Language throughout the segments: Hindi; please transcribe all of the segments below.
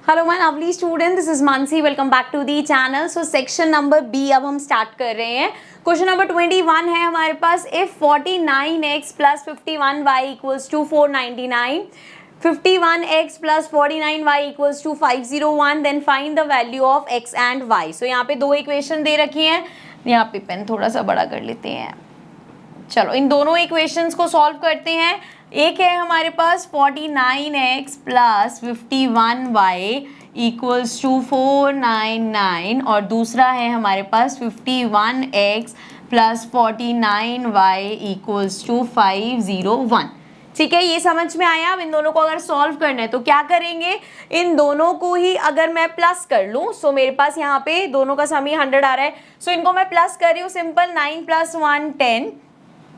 Hello my lovely student, this is Mansi. Welcome back to the channel. So section number B अब हम स्टार्ट कर रहे हैं। क्वेश्चन नंबर 21 है हमारे पास। If 49x plus 51y equals to 499, 51x plus 49y equals to 501, then find the value of x and y। So यहाँ पे दो इक्वेशन दे रखी हैं। यहाँ पे पेन थोड़ा सा बड़ा कर लेते हैं। चलो इन दोनों इक्वेशंस को सॉल्व करते हैं। एक है हमारे पास 49x plus 51y equals to 499 और दूसरा है हमारे पास 51x plus 49y equals to 501। ठीक है, ये समझ में आया। अब इन दोनों को अगर सॉल्व करना है तो क्या करेंगे, इन दोनों को ही अगर मैं प्लस कर लूँ, सो मेरे पास यहाँ पे दोनों का सम ही 100 आ रहा है। सो इनको मैं प्लस कर रही हूँ। सिंपल 9 + 1 10,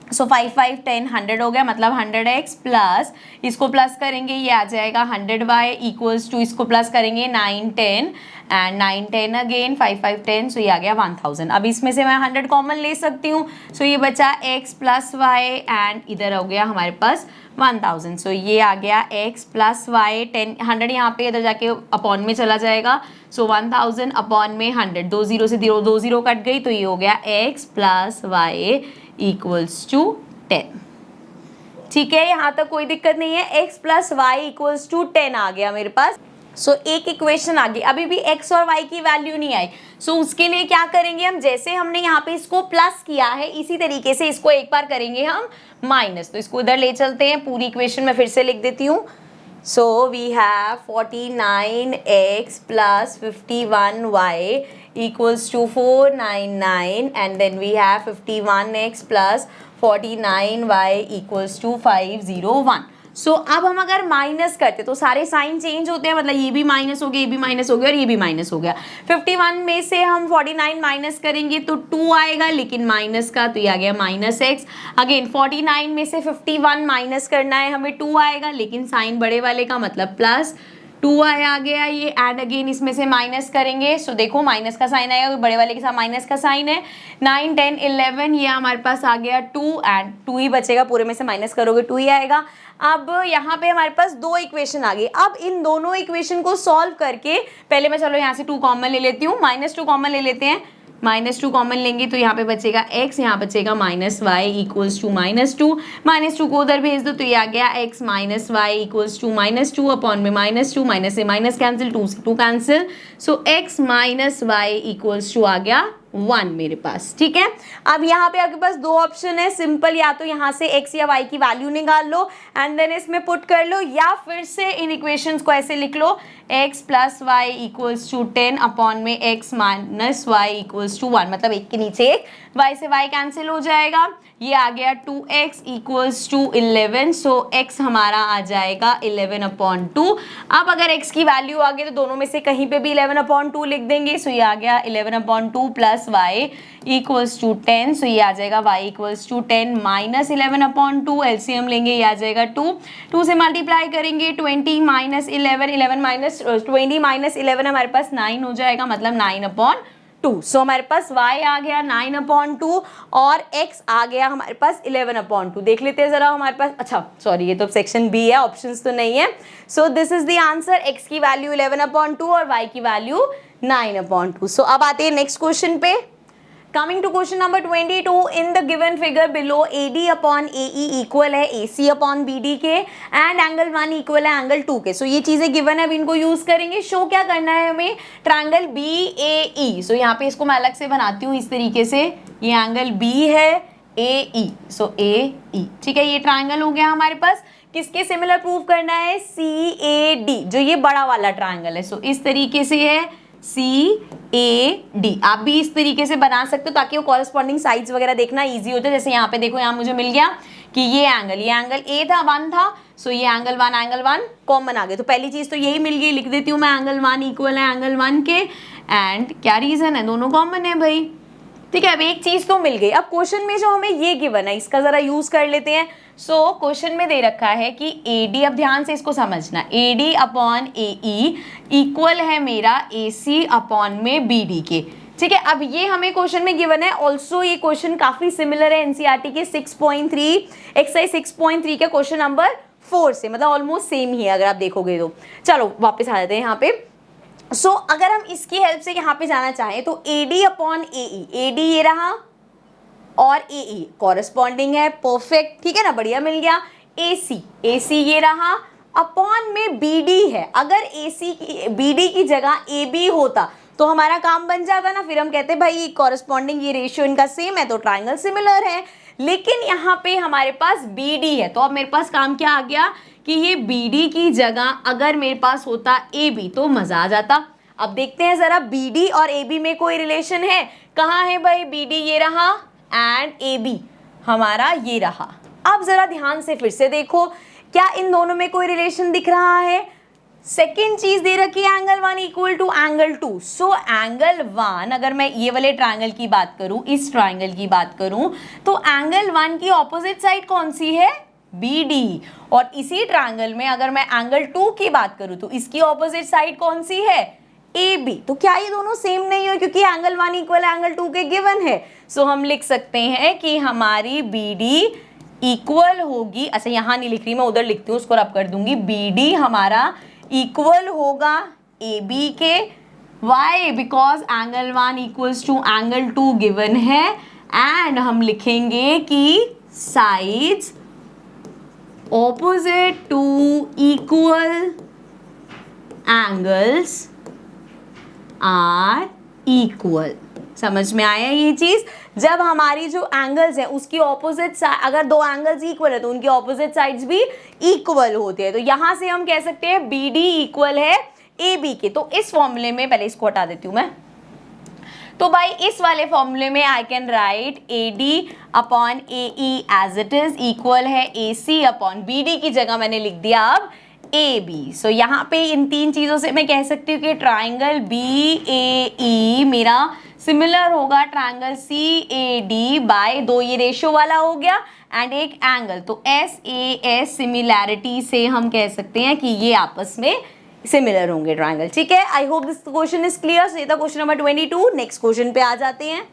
सो 5 5 10 100 हो गया, मतलब 100x प्लस इसको प्लस करेंगे ये आ जाएगा 100y इक्वल्स टू इसको प्लस करेंगे 9 10 एंड 9 10 अगेन 5 5 10, सो ये आ गया 1000। अब इसमें से मैं 100 कॉमन ले सकती हूँ। सो ये बचा x प्लस y एंड इधर हो गया हमारे पास 1000। सो ये आ गया x प्लस y 10 100 यहाँ पे इधर जाके अपॉन में चला जाएगा। सो 1000 अपॉन में 100, 2 0 से 2 0 कट गई, तो ये हो गया x plus y equals to 10। ठीक है, यहाँ तक कोई दिक्कत नहीं है। x plus y equals to 10 आ गया मेरे पास। सो एक इक्वेशन आ गई। अभी भी x और y की वैल्यू नहीं आई। सो उसके लिए क्या करेंगे हम, जैसे हमने यहाँ पे इसको प्लस किया है इसी तरीके से इसको एक बार करेंगे हम माइनस। तो इसको इधर ले चलते हैं। पूरी इक्वेशन मैं फिर से लिख देती हूँ। So we have 49x plus 51y equals to 499 and then we have 51x plus 49y equals to 501. सो अब हम अगर माइनस करते तो सारे साइन चेंज होते हैं, मतलब ये भी माइनस हो गया, ये भी माइनस हो गया और ये भी माइनस हो गया। 51 में से हम 49 माइनस करेंगे तो 2 आएगा, लेकिन माइनस का, तो ये आ गया -x। अगेन 49 में से 51 माइनस करना है हमें, 2 आएगा, लेकिन साइन बड़े वाले का मतलब प्लस 2 आया आ गया ये। एंड अगेन इसमें से माइनस करेंगे। सो देखो माइनस का साइन आएगा, बड़े वाले के साथ माइनस का साइन है। 9 10 11 ये हमारे पास आ गया 2 एंड 2 ही बचेगा, पूरे में से माइनस करोगे 2 ही आएगा। अब यहाँ पे हमारे पास दो इक्वेशन आ गई। अब इन दोनों इक्वेशन को सॉल्व करके पहले मैं चलो यहाँ से 2 कॉमन ले लेती हूँ, -2 कॉमन ले लेते हैं। -2 कॉमन लेंगे तो यहाँ पे बचेगा x, यहाँ बचेगा -y इक्वल्स टू -2। -2 को उधर भेज दो तो ये आ गया x minus y equals to -2 upon में -2, माइनस से माइनस कैंसिल, 2 से 2 cancel. So x minus y equals to आ गया 1 मेरे पास। ठीक है, अब यहाँ पे आपके पास दो ऑप्शन है। सिंपल, या तो यहाँ से x या y की वैल्यू निकाल लो एंड देन इसमें पुट कर लो, या फिर से इन इक्वेशंस को ऐसे लिख लो x plus y equals to 10 upon में x minus y equals to 1, मतलब एक के नीचे एक, y से y कैंसिल हो जाएगा। ये आ गया 2x equals to 11। So x हमारा आ जाएगा 11/2। अब अगर x की वैल्यू आ गई तो दोनों में से कहीं पे भी 11/2 लिख देंगे। सो ये आ गया 11/2 plus y equals to 10। So ये आ जाएगा y equals to 10 minus 11/2। LCM लेंगे, ये आ जाएगा 2 से मल्टीप्लाई करेंगे 20 माइनस 11, 11 माइनस 20 माइनस 11 हमारे पास 9 हो जाएगा, मतलब 9/2। सो हमारे पास y आ गया 9/2 और x आ गया हमारे पास 11/2। देख लेते हैं जरा हमारे पास। अच्छा सॉरी, ये तो सेक्शन बी है, ऑप्शंस तो नहीं है। So this is the answer. x की वैल्यू 11/2 और y की वैल्यू 9/2। सो अब आते हैं नेक्स्ट क्वेश्चन पे। Coming to question number 22, in the given figure below AD upon AE equal है AC upon BD के and angle 1 equal है angle 2 के। सो ये चीज़ें given है, अब इनको यूज़ करेंगे। शो क्या करना है हमें, ट्रायंगल BAE। सो यहाँ पे इसको मैं अलग से बनाती हूँ इस तरीके से, ये एंगल B है AE, सो AE। ठीक है, ये ट्रायंगल हो गया हमारे पास। किसके सिमिलर प्रूव करना है, CAD, जो ये बड़ा वाला ट्रायंगल है। सो इस तरीके से है CAD। आप भी इस तरीके से बना सकते हो ताकि वो कॉरेस्पॉन्डिंग साइड्स वगैरह देखना इजी हो जाए। जैसे यहाँ पे देखो, यहाँ मुझे मिल गया कि ये एंगल A था, 1 था। सो ये एंगल 1 कॉमन आ गए, तो पहली चीज तो यही मिल गई। लिख देती हूँ मैं एंगल 1 इक्वल है एंगल 1 के। एंड क्या रीजन है, दोनों कॉमन है भाई। ठीक है, अब एक चीज तो मिल गई। अब क्वेश्चन में जो हमें ये गिवन है इसका जरा यूज कर लेते हैं। सो क्वेश्चन में दे रखा है कि AD, अब ध्यान से इसको समझना, AD अपॉन AE इक्वल है मेरा AC अपॉन में BD के। ठीक है, अब ये हमें क्वेश्चन में गिवन है। ऑल्सो ये क्वेश्चन काफी सिमिलर है NCERT के 6.3 एक्सरसाइज 6.3 के क्वेश्चन नंबर 4 से, मतलब ऑलमोस्ट सेम ही है अगर आप देखोगे तो। चलो वापस आ जाते हैं यहाँ पे। सो अगर हम इसकी हेल्प से यहाँ पे जाना चाहें तो AD अपॉन AE, AD ये रहा और AE कॉरेस्पॉन्डिंग है, परफेक्ट, ठीक है ना, बढ़िया मिल गया। AC ये रहा, अपॉन में BD है, अगर BD की जगह AB होता तो हमारा काम बन जाता ना, फिर हम कहते भाई कॉरेस्पॉन्डिंग ये रेशियो इनका सेम है तो ट्राइंगल सिमिलर है, लेकिन यहाँ पे हमारे पास BD है, तो अब मेरे पास काम क्या आ गया कि ये BD की जगह अगर मेरे पास होता AB तो मजा आ जाता। अब देखते हैं जरा BD और AB में कोई रिलेशन है, कहाँ है भाई BD, ये रहा, एंड AB हमारा ये रहा। अब जरा ध्यान से फिर से देखो, क्या इन दोनों में कोई रिलेशन दिख रहा है? सेकेंड चीज दे रखी है angle 1 equal to angle 2, so angle 1, अगर मैं ये वाले ट्राइंगल की बात करूं, इस ट्राइंगल की बात करूं, तो एंगल 1 की ऑपोजिट साइड कौन सी है? BD। और इसी ट्राइंगल में अगर मैं एंगल 2 की बात करूं तो इसकी ऑपोजिट साइड कौन सी है? AB। तो क्या ये दोनों सेम नहीं है क्योंकि एंगल 1 इक्वल एंगल 2 के गिवन है, सो हम लिख सकते हैं कि हमारी BD इक्वल होगी, अच्छा यहाँ नहीं लिख रही मैं, उधर लिखती हूँ, उसको रब कर दूंगी, BD हमारा इक्वल होगा AB के। Why? Because angle 1 equals to angle 2 given है, एंड हम लिखेंगे कि sides opposite to equal angles are equal. समझ में आया ये चीज? जब हमारी जो एंगल्स हैं उसकी ऑपोजिट साइड, अगर दो एंगल्स इक्वल है तो उनकी ऑपोजिट साइड्स भी इक्वल होते हैं, तो यहां से हम कह सकते हैं BD इक्वल है AB के। तो इस फॉर्मूले में, पहले इसको हटा देती हूं मैं, तो भाई इस वाले फॉर्मूले में I can write AD upon AE as it is equal है AC अपॉन BD की जगह मैंने लिख दिया अब AB। सो यहाँ पे इन तीन चीज़ों से मैं कह सकती हूँ कि ट्राइंगल BAE मेरा सिमिलर होगा ट्राइंगल CAD बाय, दो ये रेशियो वाला हो गया एंड एक एंगल, तो SAS सिमिलैरिटी से हम कह सकते हैं कि ये आपस में सिमिलर होंगे ट्राइंगल। ठीक है, I hope this question is clear. So ये था क्वेश्चन नंबर 22। नेक्स्ट क्वेश्चन पे आ जाते हैं।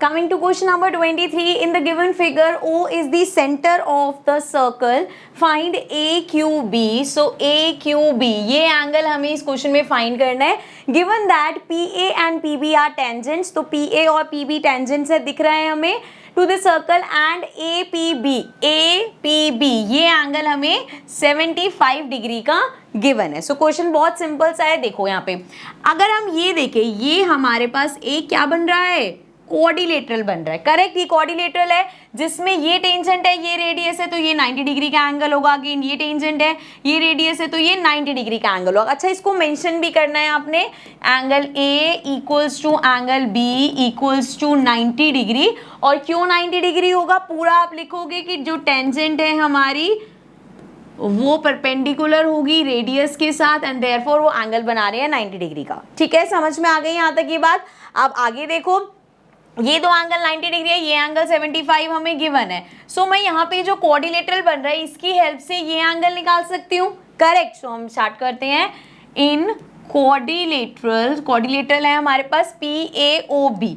Coming to question number 23, in the given figure, O is the center of the circle. Find AQB. So AQB ये एंगल हमें इस क्वेश्चन में फाइंड करना है। Given that PA and PB are tangents, तो PA और PB tangents है, दिख रहे हैं हमें to the circle, and APB ये एंगल हमें 75 डिग्री का गिवन है। सो क्वेश्चन बहुत सिंपल सा है। देखो यहाँ पे अगर हम ये देखें, ये हमारे पास एक क्या बन रहा है? कोऑर्डिलेटरल बन रहा है। करेक्ट, ये कोऑर्डिलेटरल है जिसमें ये टेंजेंट है, ये रेडियस है, तो ये 90 डिग्री का एंगल होगा। अगेन ये टेंजेंट है, ये रेडियस है, तो ये 90 डिग्री का एंगल होगा। अच्छा, इसको मेंशन भी करना है आपने, angle A equals to angle B equals to 90 degree. और क्यों 90 डिग्री होगा? पूरा आप लिखोगे कि जो टेंजेंट है हमारी वो परपेंडिकुलर होगी रेडियस के साथ, एंड देयरफॉर वो एंगल बना रहे हैं 90 डिग्री का। ठीक है, समझ में आ गई यहाँ तक ये बात? अब आगे देखो, ये दो एंगल 90 डिग्री है, ये एंगल 75 हमें गिवन है। सो मैं यहाँ पे जो कोऑर्डिलेटरल बन रहा है इसकी हेल्प से ये एंगल निकाल सकती हूँ। करेक्ट, सो हम स्टार्ट करते हैं। इन कोऑर्डिलेटरल है हमारे पास PAOB,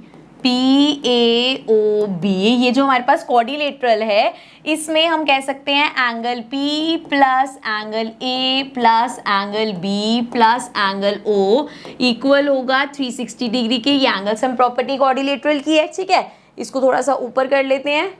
ये जो हमारे पास कोऑर्डिलेटरल है इसमें हम कह सकते हैं angle P plus angle A plus angle B plus angle O equal होगा 360 डिग्री के। ये एंगल सम प्रॉपर्टी कोऑर्डिलेटरल की है। ठीक है, इसको थोड़ा सा ऊपर कर लेते हैं।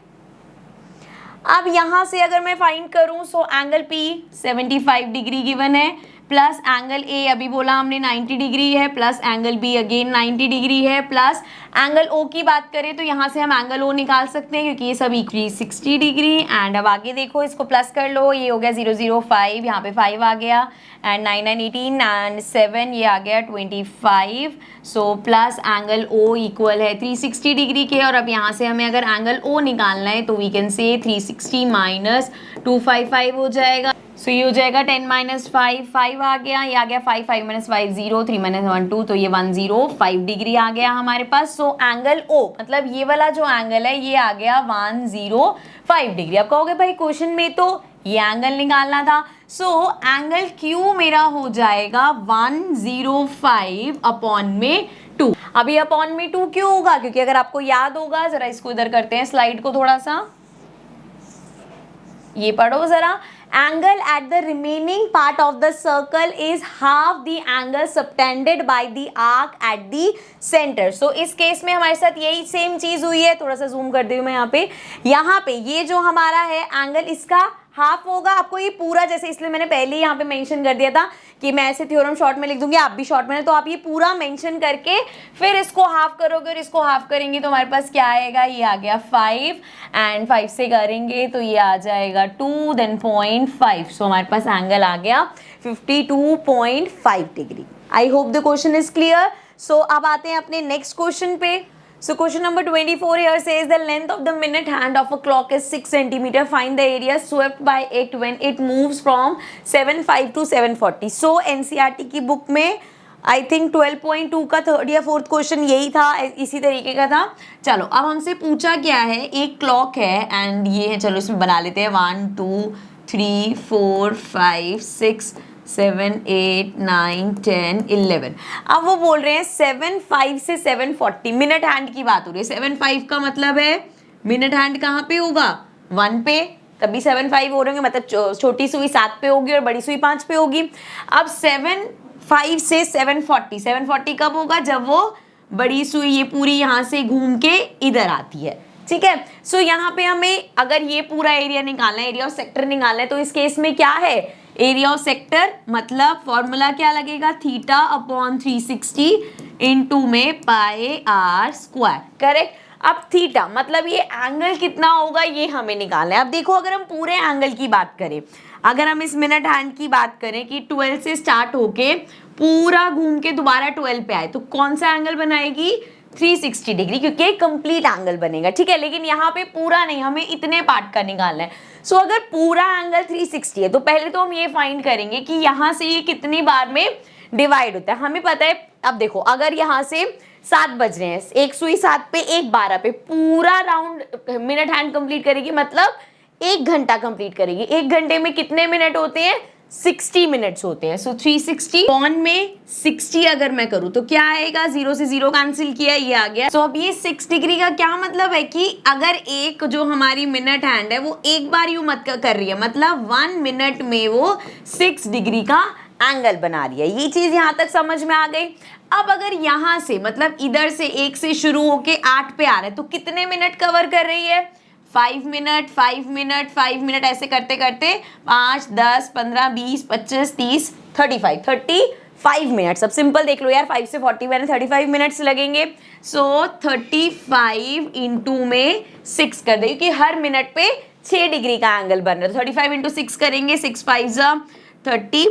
अब यहाँ से अगर मैं फाइंड करूँ, so angle P 75 degree given है, प्लस एंगल A अभी बोला हमने 90 डिग्री है, plus angle B again 90 degree है, प्लस एंगल O की बात करें तो यहाँ से हम एंगल O निकाल सकते हैं क्योंकि ये सब 360 डिग्री। एंड अब आगे देखो, इसको प्लस कर लो, ये हो गया 005, यहाँ पे 5 आ गया, एंड 9 9 18 एंड 7 ये आ गया 25। So plus angle O equal है 360 डिग्री के। और अब यहाँ से हमें अगर एंगल O निकालना है तो वी कैन से 360 माइनस 255 हो जाएगा। सो ये हो जाएगा 10 माइनस 5, 5 आ गया, ये आ गया 5, 5 माइनस 5 0, 3 माइनस 1 2, तो ये 105 डिग्री आ गया हमारे पास। सो एंगल O मतलब ये वाला जो एंगल है ये आ गया 105 डिग्री। अब कहोगे भाई क्वेश्चन में तो ये एंगल निकालना था, सो एंगल Q मेरा हो जाएगा 105 अपॉन में 2। अभी अपॉन में 2 क्यों होगा? क्योंकि अगर आपको याद होगा, जरा इसको इधर करते हैं स्लाइड को थोड़ा सा, ये पढ़ो जरा, angle at the remaining part of the circle is half the angle subtended by the arc at the centre. So इस केस में हमारे साथ यही सेम चीज हुई है, थोड़ा सा जूम कर दी हूँ मैं यहाँ पे ये जो हमारा है एंगल इसका हाफ होगा। आपको ये पूरा जैसे, इसलिए मैंने पहले ही यहाँ पे मेंशन कर दिया था कि मैं ऐसे थ्योरम शॉर्ट में लिख दूंगी, आप भी शॉर्ट में, तो आप ये पूरा मेंशन करके फिर इसको हाफ करोगे और इसको हाफ करेंगे तो हमारे पास क्या आएगा, ये आ गया 5 एंड 5 से करेंगे तो ये आ जाएगा 2 देन 0.5। सो हमारे पास एंगल आ गया 52.5 degree. I hope the question is clear. So अब आते हैं अपने नेक्स्ट क्वेश्चन पे। So question number 24 here says the length of the minute hand of a clock is 6 centimeter. Find the area swept by it when it moves from 7:05 to 7:40. So NCERT की बुक में आई थिंक 12.2 का थर्ड या फोर्थ क्वेश्चन यही था, इसी तरीके का था। चलो अब हमसे पूछा क्या है, एक क्लॉक है एंड ये है, चलो इसमें बना लेते हैं 1 2 3 4 5 6 7 8 9 10 11। अब वो बोल रहे हैं 7:05 से 7:40 मिनट हैंड की बात हो रही है। 7:05 का मतलब है मिनट हैंड कहाँ पे होगा, 1 पे, तभी 7:05 हो रहे होंगे, मतलब छोटी सुई 7 पे होगी और बड़ी सुई 5 पे होगी। अब 7:05 से 7:40, 7:40 कब होगा, जब वो बड़ी सुई ये पूरी यहाँ से घूम के इधर आती है, ठीक है। सो यहाँ पे हमें अगर ये पूरा एरिया निकालना है, एरिया ऑफ सेक्टर निकालना है, तो इस केस में क्या है, एरिया ऑफ सेक्टर मतलब फॉर्मूला क्या लगेगा, थीटा अपॉन 360 इंटू में पाई आर स्क्वायर, करेक्ट। अब थीटा मतलब ये एंगल कितना होगा ये हमें निकालना है। अब देखो अगर हम पूरे एंगल की बात करें, अगर हम इस मिनट हैंड की बात करें कि 12 से स्टार्ट होके पूरा घूम के दोबारा 12 पे आए, तो कौन सा एंगल बनाएगी, 360 डिग्री, क्योंकि एक कंप्लीट एंगल बनेगा, ठीक है। लेकिन यहाँ पे पूरा नहीं, हमें इतने पार्ट का निकालना है। सो अगर पूरा एंगल 360 है तो पहले तो हम ये फाइंड करेंगे कि यहाँ से ये कितनी बार में डिवाइड होता है, हमें पता है। अब देखो अगर यहाँ से 7 बज रहे हैं, एक सुई 7 पे एक 12 पे, पूरा राउंड मिनट हैंड कंप्लीट करेगी, मतलब 1 घंटा कंप्लीट करेगी। 1 घंटे में कितने मिनट होते हैं, 60 मिनट्स होते हैं। सो 360 ऑन में 60 अगर मैं करूं तो क्या आएगा, 0 से 0 कैंसिल किया, ये आ गया। सो अब ये 6 डिग्री का क्या मतलब है कि अगर एक जो हमारी मिनट हैंड है वो एक बार यूं मत कर रही है, मतलब 1 मिनट में वो 6 डिग्री का एंगल बना रही है। ये चीज यहां तक समझ में आ गई। अब अगर यहां से मतलब इधर से 1 से शुरू होके 8 पे आ रहा है तो कितने मिनट कवर कर रही है, 5 मिनट 5 मिनट 5 मिनट, ऐसे करते करते 5 10 15 20 25 30 35 मिनट्स। अब सिंपल देख लो यार, 5 से 40 मैंने 35 मिनट्स लगेंगे। सो 35 इंटू में 6 कर दे, क्योंकि हर मिनट पे 6 डिग्री का एंगल बन रहा है। तो 35 इंटू 6 करेंगे, 6 5 30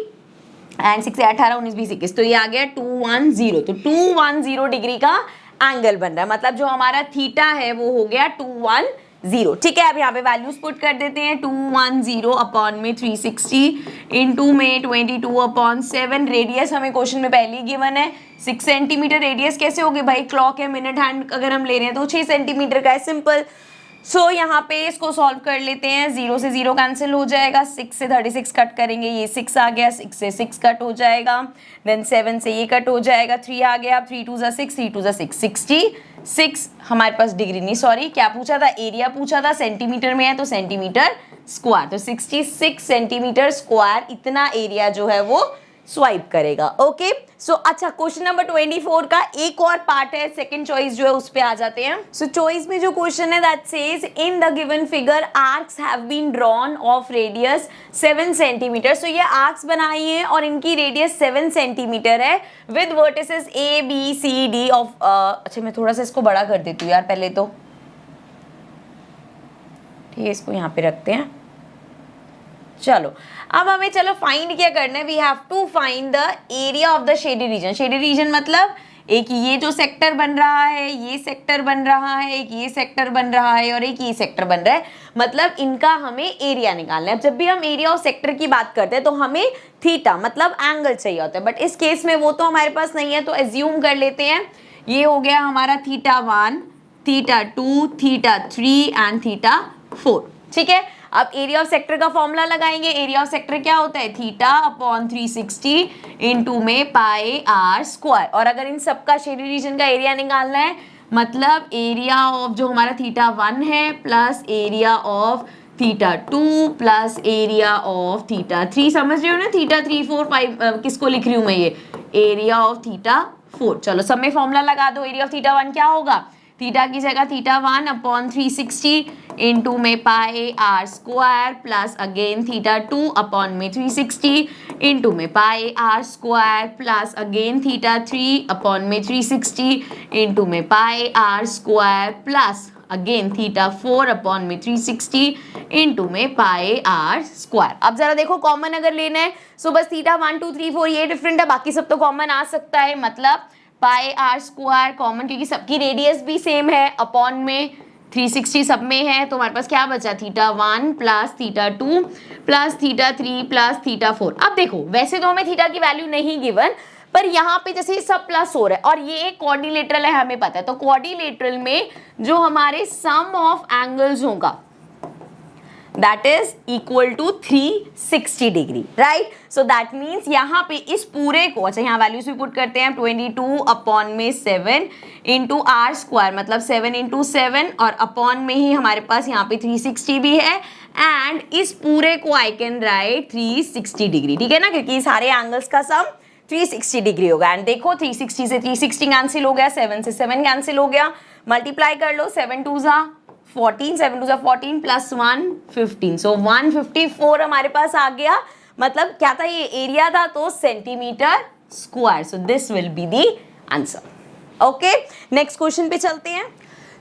एंड 6 18 19 20 21, तो ये आ गया 210। तो 210 डिग्री का एंगल बन रहा है, मतलब जो हमारा थीटा है वो हो गया 210, ठीक है। अब यहाँ पे वैल्यूज पुट कर देते हैं, 210 अपॉन में 360 इंटू में 22 अपॉन 7। रेडियस हमें क्वेश्चन में पहले ही गिवन है 6 सेंटीमीटर। रेडियस कैसे होगी भाई, क्लॉक है, मिनट हैंड अगर हम ले रहे हैं तो 6 सेंटीमीटर का है, सिंपल। सो यहाँ पे इसको सॉल्व कर लेते हैं, 0 से 0 कैंसिल हो जाएगा, 6 से 36 कट करेंगे, ये 6 आ गया, 6 से 6 कट हो जाएगा, देन 7 से ये कट हो जाएगा, 3 आ गया, 3 2 जा 6 3 2 जा 6, 66 हमारे पास डिग्री नहीं, सॉरी क्या पूछा था, एरिया पूछा था, सेंटीमीटर में है तो सेंटीमीटर स्क्वायर, तो 66 सेंटीमीटर स्क्वायर इतना एरिया जो है वो स्वाइप करेगा। ओके सो अच्छा, क्वेश्चन नंबर 24 का एक और पार्ट है, सेकंड चॉइस जो है उस पे आ जाते हैं। सो चॉइस में जो क्वेश्चन है that says in the given figure arcs have been drawn of radius 7 centimetre. So ये आर्क्स बनाई है और इनकी रेडियस 7 सेंटीमीटर है with vertices A B C D of अच्छा मैं थोड़ा सा इसको बड़ा कर देती हूँ यार पहले तो, ठीक है, इसको यहाँ पे रखते हैं। चलो अब हमें चलो फाइंड क्या करना है, we have to find the area of the shaded region. Shaded region मतलब एक ये जो सेक्टर बन रहा है, ये सेक्टर बन रहा है, एक ये सेक्टर बन रहा है और एक ये सेक्टर बन रहा है, मतलब इनका हमें एरिया निकालना है। जब भी हम एरिया ऑफ सेक्टर की बात करते हैं तो हमें थीटा मतलब एंगल चाहिए होता है, बट इस केस में वो तो हमारे पास नहीं है, तो एज्यूम कर लेते हैं ये हो गया हमारा theta 1, theta 2, theta 3 and theta 4, ठीक है। अब एरिया ऑफ सेक्टर का फॉर्मूला लगाएंगे। एरिया ऑफ सेक्टर क्या होता है, थीटा अपॉन 360 इंटू में पाई आर स्क्वायर। और अगर इन सबका शेडेड रीजन का एरिया निकालना है, मतलब एरिया ऑफ जो हमारा थीटा 1 है plus area of theta 2 plus area of theta 3। समझ रहे हो ना, थीटा 3 4 5 किसको लिख रही हूँ मैं, ये एरिया ऑफ थीटा 4। चलो सब में फॉर्मूला लगा दो। एरिया ऑफ थीटा 1 क्या होगा, थीटा की जगह थीटा 1 अपॉन 360 इंटू में pi r square plus again theta 2 upon में 360 इंटू में pi r square plus again theta 3 upon में 360 इंटू में pi r square plus again theta 4 upon में 360 इंटू में पाई आर स्क्वायर। अब जरा देखो कॉमन अगर लेना है सो बस थीटा 1 2 3 4 ये डिफरेंट है, बाकी सब तो कॉमन आ सकता है, मतलब पाई आर स्क्वायर कॉमन क्योंकि सबकी रेडियस भी सेम है अपॉन में 360 सब में है, तो हमारे पास क्या बचा theta 1 plus theta 2 plus theta 3 plus theta 4। अब देखो वैसे तो हमें थीटा की वैल्यू नहीं गिवन, पर यहाँ पे जैसे सब प्लस हो रहा है और ये एक क्वाड्रिलेटरल है हमें पता है, तो क्वाड्रिलेटरल में जो हमारे सम ऑफ एंगल्स होगा that is equal to 360 degree, right. So that means यहाँ पे इस पूरे को, अच्छा यहाँ वैल्यूज भी पुट करते हैं, 22 अपॉन में 7 इंटू आर स्क्वायर मतलब 7 इंटू 7 और अपॉन में ही हमारे पास यहाँ पे 360 भी है एंड इस पूरे को आई कैन राइट 360 डिग्री, ठीक है ना, क्योंकि सारे एंगल्स का सम 360 डिग्री होगा। एंड देखो 360 से 360 कैंसिल हो गया, 7 से 7 कैंसिल हो गया, मल्टीप्लाई कर लो 7 2 जा 14 7 2 जा 14 प्लस 1 15, सो 154 हमारे पास आ गया। मतलब क्या था, ये एरिया था तो centimetre square, so this will be the answer. Okay next question पे चलते हैं।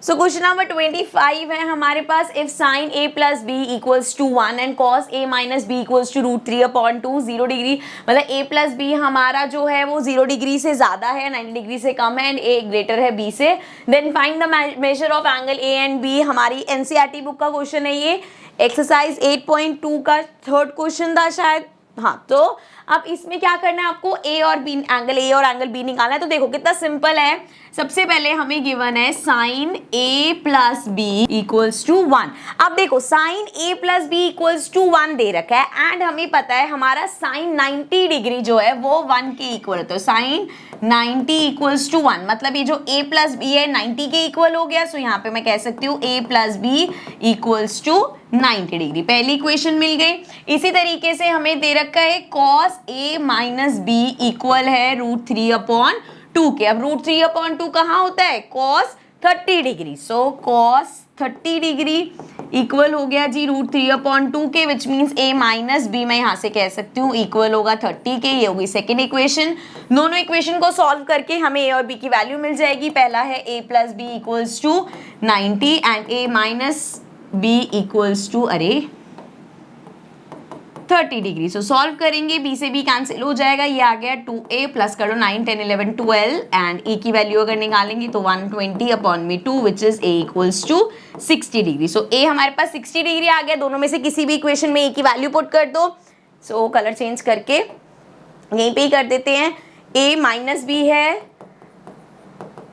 सो क्वेश्चन नंबर 25 है हमारे पास, if sine a plus b equals to 1 and cos a minus b equals to √3 upon 2 0 degree, मतलब a प्लस बी हमारा जो है वो 0 डिग्री से ज्यादा है, 90 डिग्री से कम है एंड a ग्रेटर है b से, then find the measure of angle a and b। हमारी एनसीईआरटी बुक का क्वेश्चन है ये, एक्सरसाइज 8.2 का थर्ड क्वेश्चन था शायद, हाँ। तो अब इसमें क्या करना है आपको, ए और बी, एंगल ए और एंगल बी निकालना है। तो देखो कितना सिंपल है, सबसे पहले हमें गिवन है sine a plus b equals to 1। अब देखो sine a plus b equals to 1 दे रखा है एंड हमें पता है हमारा साइन 90 डिग्री जो है वो 1 के इक्वल है, तो साइन 90 इक्वल्स टू 1 मतलब ये जो a प्लस बी है 90 के इक्वल हो गया। सो यहाँ पे मैं कह सकती हूँ a plus b equals to 90 degree, पहली इक्वेशन मिल गई। इसी तरीके से हमें दे रखा है cos a minus b equal है √3 अपॉन 2 के। अब √3 अपॉन 2 कहाँ होता है, cos 30 degree, so cos 30 degree equal हो गया जी √3 अपॉन 2 के, which means a minus b मैं यहाँ से कह सकती हूँ इक्वल होगा 30 के। ये होगी सेकेंड इक्वेशन। दोनों इक्वेशन को सॉल्व करके हमें a और b की वैल्यू मिल जाएगी। पहला है a plus b equals to 90 and a minus b equals to 30 degree. So solve करेंगे, b से b कैंसिल हो जाएगा, ये आ गया 2a प्लस करो 9 10 11 12 एंड a की वैल्यू अगर निकालेंगे तो 120 अपॉन में 2 which is a equals to 60 degree. So a हमारे पास 60 डिग्री आ गया। दोनों में से किसी भी इक्वेशन में a की वैल्यू पुट कर दो। सो कलर चेंज करके यहीं पे ही कर देते हैं, a माइनस बी है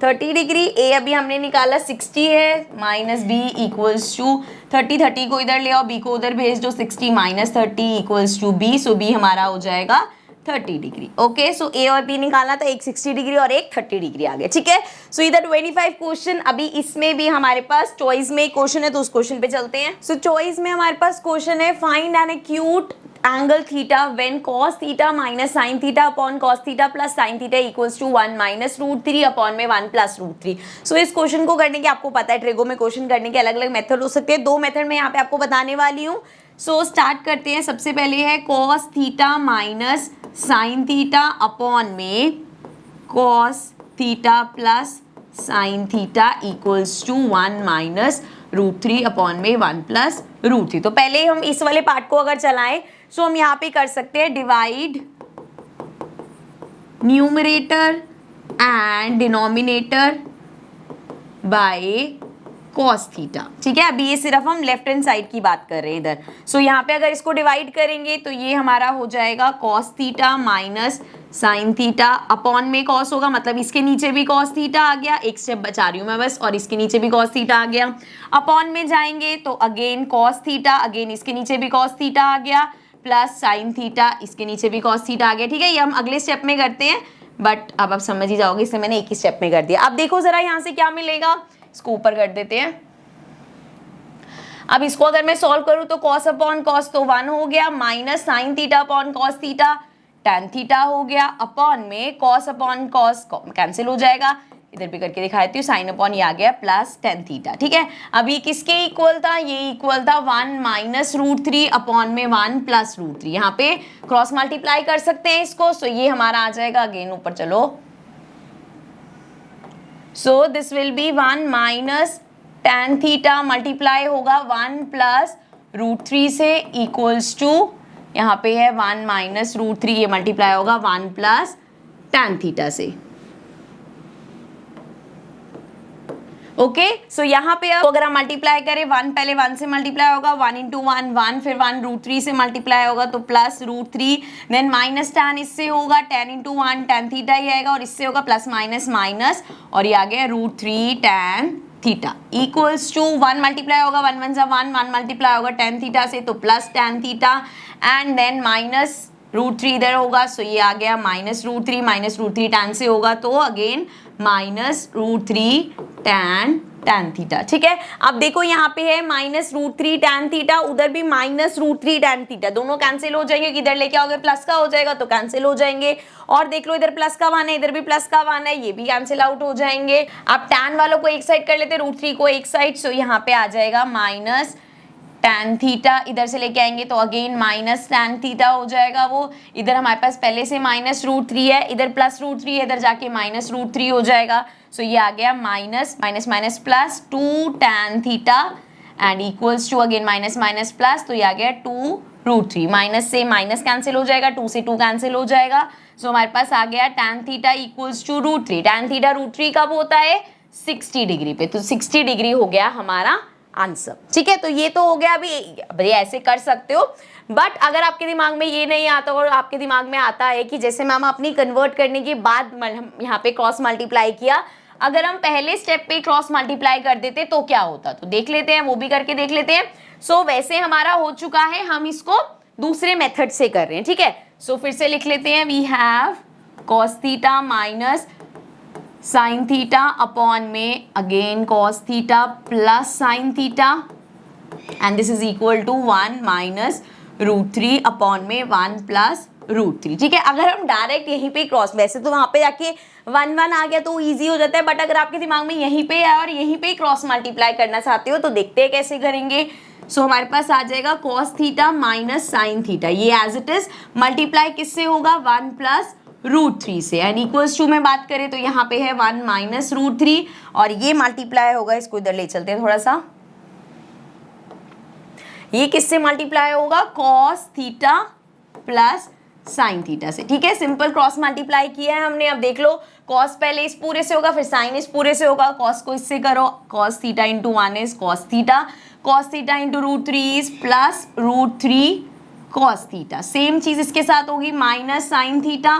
30 डिग्री, a अभी हमने निकाला 60 है, माइनस बी इक्वल्स टू 30 को इधर ले आओ, b को उधर भेज दो, 60 minus 30 equals to b, so b हमारा हो जाएगा 30 डिग्री। ओके सो a और b निकालना था, एक 60 डिग्री और एक 30 डिग्री आ गया, ठीक है। सो इधर 25 क्वेश्चन, अभी इसमें भी हमारे पास चॉइस में क्वेश्चन है तो उस क्वेश्चन पे चलते हैं। सो चॉइस में हमारे पास क्वेश्चन है, find an acute angle theta when cos theta minus sine theta upon cos theta plus sine theta equals to 1 minus √3 upon में 1 प्लस √3। सो इस क्वेश्चन को करने के आपको पता है ट्रिगो में क्वेश्चन करने के अलग अलग मेथड हो सकते हैं, दो मेथड में यहाँ पे आपको बताने वाली हूँ। सो स्टार्ट करते हैं। सबसे पहले है cos theta minus sine theta upon में cos theta plus sine theta equals to 1 minus √3 upon में 1 प्लस √3। तो पहले हम इस वाले पार्ट को अगर चलाएं सो हम यहाँ पे कर सकते हैं divide numerator and denominator by cos theta, ठीक है। अभी ये सिर्फ हम लेफ्ट हैंड साइड की बात कर रहे हैं इधर। सो यहाँ पे अगर इसको डिवाइड करेंगे तो ये हमारा हो जाएगा cos theta minus sine theta upon में cos होगा, मतलब इसके नीचे भी cos थीटा आ गया, एक स्टेप बचा रही हूँ मैं बस, और इसके नीचे भी cos थीटा आ गया। अपॉन में जाएंगे तो अगेन cos थीटा, अगेन इसके नीचे भी cos थीटा आ गया, प्लस साइन थीटा, इसके नीचे भी cos थीटा आ गया, ठीक है। ये हम अगले स्टेप में करते हैं, बट अब आप समझ ही जाओगे, इससे मैंने एक ही स्टेप में कर दिया। अब देखो जरा यहाँ से क्या मिलेगा, इसको ऊपर कर देते हैं। अब इसको अगर मैं सॉल्व करूं तो cos अपॉन cos तो 1 हो गया, minus sine theta upon cos theta tan theta हो गया, अपॉन में cos अपॉन cos कैंसिल हो जाएगा, इधर भी करके दिखा देती हूँ, साइन अपॉन ये आ गया प्लस tan थीटा। ठीक है, अब ये किसके इक्वल था, ये इक्वल था 1 माइनस रूट 3 अपॉन में 1 प्लस रूट 3। यहाँ पे क्रॉस मल्टीप्लाई कर सकते हैं इसको, सो ये हमारा आ जाएगा, अगेन ऊपर चलो, सो this will B 1 minus tan theta multiply होगा 1 प्लस रूट 3 से इक्वल्स टू, यहाँ पे है 1 माइनस रूट 3, ये मल्टीप्लाई होगा 1 प्लस tan थीटा से। ओके, सो यहाँ पे अब अगर हम मल्टीप्लाई करें, 1 पहले 1 से मल्टीप्लाई होगा, 1 इंटू 1 1, फिर 1 रूट 3 से मल्टीप्लाई होगा तो plus root 3, then minus tan इससे होगा, tan इंटू 1 tan थीटा ही आएगा, और इससे होगा प्लस माइनस माइनस, और ये आ गया root 3 tan theta equals to 1 multiply होगा, 1 1 जा 1, 1 मल्टीप्लाई होगा tan थीटा से तो plus tan theta, and then minus root 3 इधर होगा, सो ये आ गया माइनस रूट 3 tan से होगा तो again minus root 3 tan theta. ठीक है, अब देखो यहाँ पे है माइनस रूट 3 tan थीटा, उधर भी माइनस रूट 3 tan थीटा, दोनों कैंसिल हो जाएंगे, इधर लेके आओगे प्लस का हो जाएगा तो कैंसिल हो जाएंगे, और देख लो इधर प्लस का 1 है, इधर भी प्लस का 1 है, ये भी कैंसिल आउट हो जाएंगे। अब tan वालों को एक साइड कर लेते, रूट 3 को एक साइड, सो यहाँ पे आ जाएगा माइनस tan थीटा, इधर से लेके आएंगे तो अगेन माइनस tan थीटा हो जाएगा, वो इधर हमारे पास पहले से माइनस रूट 3 है, इधर प्लस रूट 3 है, इधर जाके माइनस रूट 3 हो जाएगा, सो ये आ गया minus minus minus plus 2 tan theta and equals to again minus minus plus, तो ये आ गया 2 रूट 3, माइनस से माइनस कैंसिल हो जाएगा, 2 से 2 कैंसिल हो जाएगा, सो हमारे पास आ गया tan theta equals to root 3। tan theta root 3 कब होता है, 60 डिग्री पे, तो 60 डिग्री हो गया हमारा आंसर। ठीक है, तो ये तो हो गया, अभी ऐसे कर सकते हो, बट अगर आपके दिमाग में ये नहीं आता और आपके दिमाग में आता है कि जैसे मैम आपने कन्वर्ट करने के बाद हम यहाँ पे क्रॉस मल्टीप्लाई किया, अगर हम पहले स्टेप पे क्रॉस मल्टीप्लाई कर देते तो क्या होता, तो देख लेते हैं, वो भी करके देख लेते हैं। सो वैसे हमारा हो चुका है, हम इसको दूसरे मेथड से कर रहे हैं। ठीक है, सो फिर से लिख लेते हैं, we have cos theta minus sine theta upon में again cos theta plus sine theta, and this is equal to 1 minus root 3 upon में 1 प्लस रूट 3। ठीक है, अगर हम डायरेक्ट यहीं पे क्रॉस, वैसे तो वहां पे जाके 1 1 आ गया तो ईजी हो जाता है, बट अगर आपके दिमाग में यहीं पे है और यहीं पे क्रॉस मल्टीप्लाई करना चाहते हो तो देखते हैं कैसे करेंगे। सो हमारे पास आ जाएगा cos theta minus sine theta, ये एज इट इज मल्टीप्लाई किससे होगा, 1 प्लस रूट 3 से, एंड इक्वल्स टू में बात करें तो यहाँ पे है 1 माइनस रूट 3, और ये मल्टीप्लाई होगा, इसको इधर ले चलते हैं थोड़ा सा, ये किससे मल्टीप्लाई होगा, cos theta plus sine theta से। ठीक है, सिंपल क्रॉस मल्टीप्लाई किया है हमने। अब देख लो, कॉस पहले इस पूरे से होगा, फिर साइन इस पूरे से होगा, कॉस को इससे करो, cos theta into 1 is cos theta into root 3 is plus root 3 cos theta, same चीज इसके साथ होगी, माइनस साइन थीटा,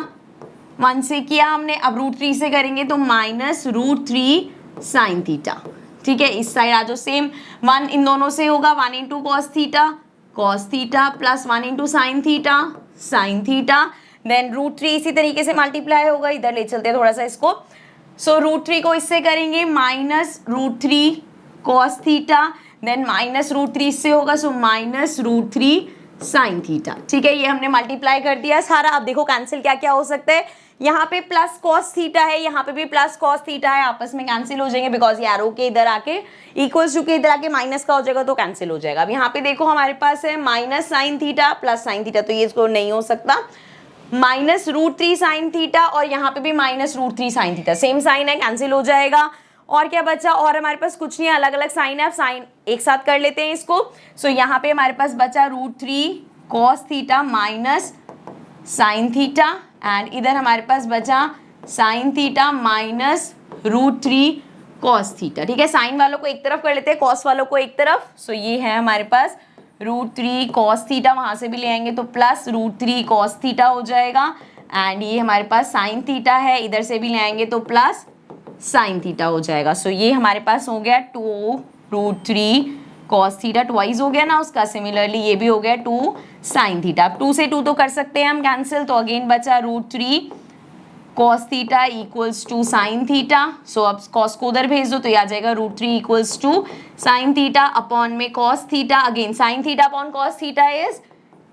1 से किया हमने, अब रूट 3 से करेंगे तो माइनस रूट 3 साइन थीटा। ठीक है, इस साइड आ जाओ, सेम 1 इन दोनों से होगा, 1 into cos theta plus 1 into sine theta, then root 3 इसी तरीके से मल्टीप्लाई होगा, इधर ले चलते हैं थोड़ा सा इसको। सो रूट 3 को इससे करेंगे minus root 3 cos theta, then minus root 3 इससे होगा, so minus root 3 sine theta. ठीक है, ये हमने मल्टीप्लाई कर दिया सारा। अब देखो कैंसिल क्या क्या हो सकता है, यहाँ पे प्लस कॉस थीटा है, यहाँ पे भी प्लस कॉस थीटा है, आपस में कैंसिल हो जाएंगे बिकॉज एरो के इधर आके इक्वल्स टू के इधर आके माइनस का हो जाएगा तो कैंसिल हो जाएगा। अब यहाँ पे देखो हमारे पास है minus sine theta plus sine theta, तो ये इसको नहीं हो सकता, माइनस रूट 3 साइन थीटा, और यहाँ पे भी minus root 3 sine theta, same sine है, कैंसिल हो जाएगा। और क्या बचा, और हमारे पास कुछ नहीं, अलग अलग साइन है, अब साइन एक साथ कर लेते हैं इसको। सो यहाँ पे हमारे पास बचा root 3 cos theta minus sine theta, and इधर हमारे पास बचा sine theta minus root 3 cos theta. ठीक है, साइन वालों को एक तरफ कर लेते हैं, कॉस वालों को एक तरफ। सो ये है हमारे पास रूट 3 कॉस थीटा, वहां से भी ले आएंगे तो प्लस रूट 3 कॉस थीटा हो जाएगा, एंड ये हमारे पास साइन थीटा है, इधर से भी ले आएंगे तो प्लस साइन थीटा हो जाएगा। सो ये हमारे पास हो गया 2 रूट 3 कॉस थीटा, ट्वाइस हो गया ना उसका, सिमिलरली ये भी हो गया 2 साइन थीटा। अब 2 से 2 तो कर सकते हैं हम कैंसिल, तो अगेन बचा root 3 cos theta equals to sine theta. So अब cos को उधर भेज दो तो ये आ जाएगा √3 equals to sine theta upon में cos theta. Again sine theta upon cos theta is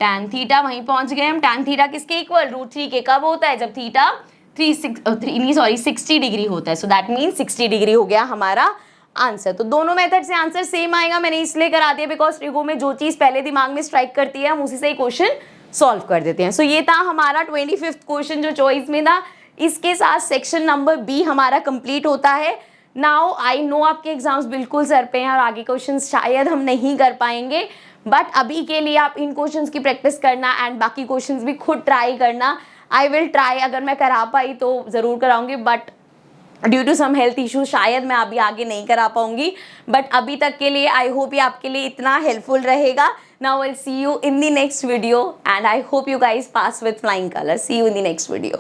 tan theta. वहीं पहुंच गए हम. tan थीटा किसके इक्वल? √3 के. कब होता है? जब थीटा 60 डिग्री होता है. सो दैट मीन 60 डिग्री हो गया हमारा आंसर. तो दोनों मेथड से आंसर सेम आएगा. मैंने इसलिए करा दिया बिकॉज ट्रिगो में जो चीज पहले दिमाग में स्ट्राइक करती है हम उसी से ही क्वेश्चन सॉल्व कर देते हैं. सो ये था हमारा 25th क्वेश्चन जो चॉइस में था. इसके साथ सेक्शन नंबर बी हमारा कंप्लीट होता है. नाउ आई नो आपके एग्जाम्स बिल्कुल सर पे हैं और आगे क्वेश्चन शायद हम नहीं कर पाएंगे, बट अभी के लिए आप इन क्वेश्चंस की प्रैक्टिस करना एंड बाकी क्वेश्चंस भी खुद ट्राई करना. I will try. अगर मैं करा पाई तो ज़रूर कराऊंगी, but due to some health issue शायद मैं अभी आगे नहीं करा पाऊंगी. बट अभी तक के लिए आई होप ये आपके लिए इतना हेल्पफुल रहेगा. Now I will see you in the next video and I hope you guys pass with flying colours. See you in the next video.